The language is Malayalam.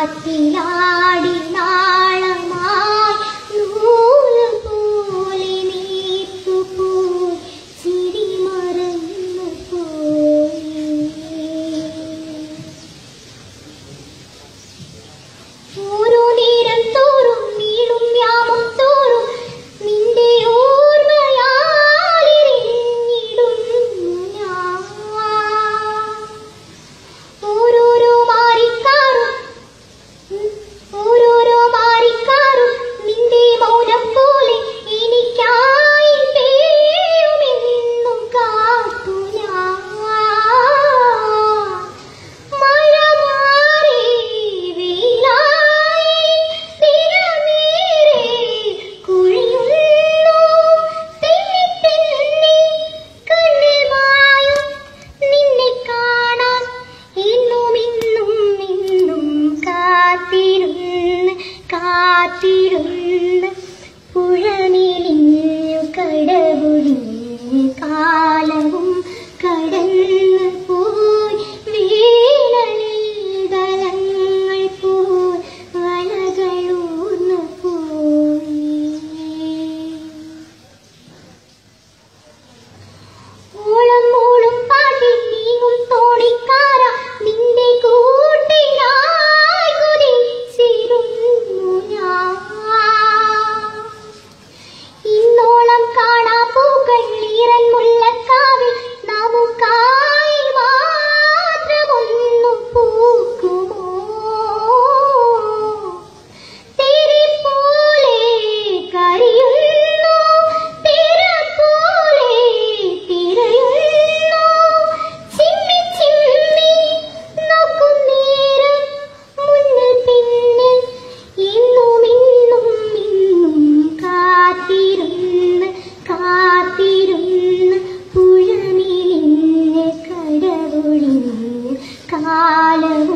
കാറ്റിലാടി നാളമായി നൂല് പോലെ നീർത്തുപോയി ചിരി മറന്നു പോയി. ഓരോ നേരം തോറും നീളും യാമം തോറും നിന്റെ ഓർമ്മയാലിരിഞ്ഞിടുന്നു ഞാൻ. ഓരോരോ മാറിക്കാറും നിന്റെ മൗനം പോലെ എനിക്കായി പെയ്യുമെന്നും കാത്തു ഞാൻ. മഴ മാറി വെയിലായി തിരനീരെ കുഴിയുന്നു തെന്നി കണ്ണിൽ മായും നിന്നെ കാണാൻ എന്നും കാത്തിരുന്ന് പുഴനിലിഞ്ഞു കടവുഴിഞ്ഞ് കാലവും കടന്നു പോയി. വേനലിൽ ദളങ്ങൾ പോയി വളകളൂർന്നു പോയി. ഓളം മൂളും പാട്ടിൽ നീങ്ങും തോണിക്കാര നിന്റെ കൂട്ടിനായി കുതിച്ചിരുന്നു ഞാൻ. ഇന്നോളം കാണാ പൂക്കൾ ഈറൻ മുല്ലക്കാവിൽ നമുക്കായി മാത്രമൊന്നു പൂക്കുമോ? തിരി പോലെ കരിയുന്നു തിര പോലെ തിരയുന്നു ചിമ്മി ചിമ്മി നോക്കും നേരം മുന്നിൽ പിന്നിൽ ഇന്നും കാത്തിരുന്ന് പുഴനിലിഞ്ഞ് കടവുഴിഞ്ഞ് കാലവും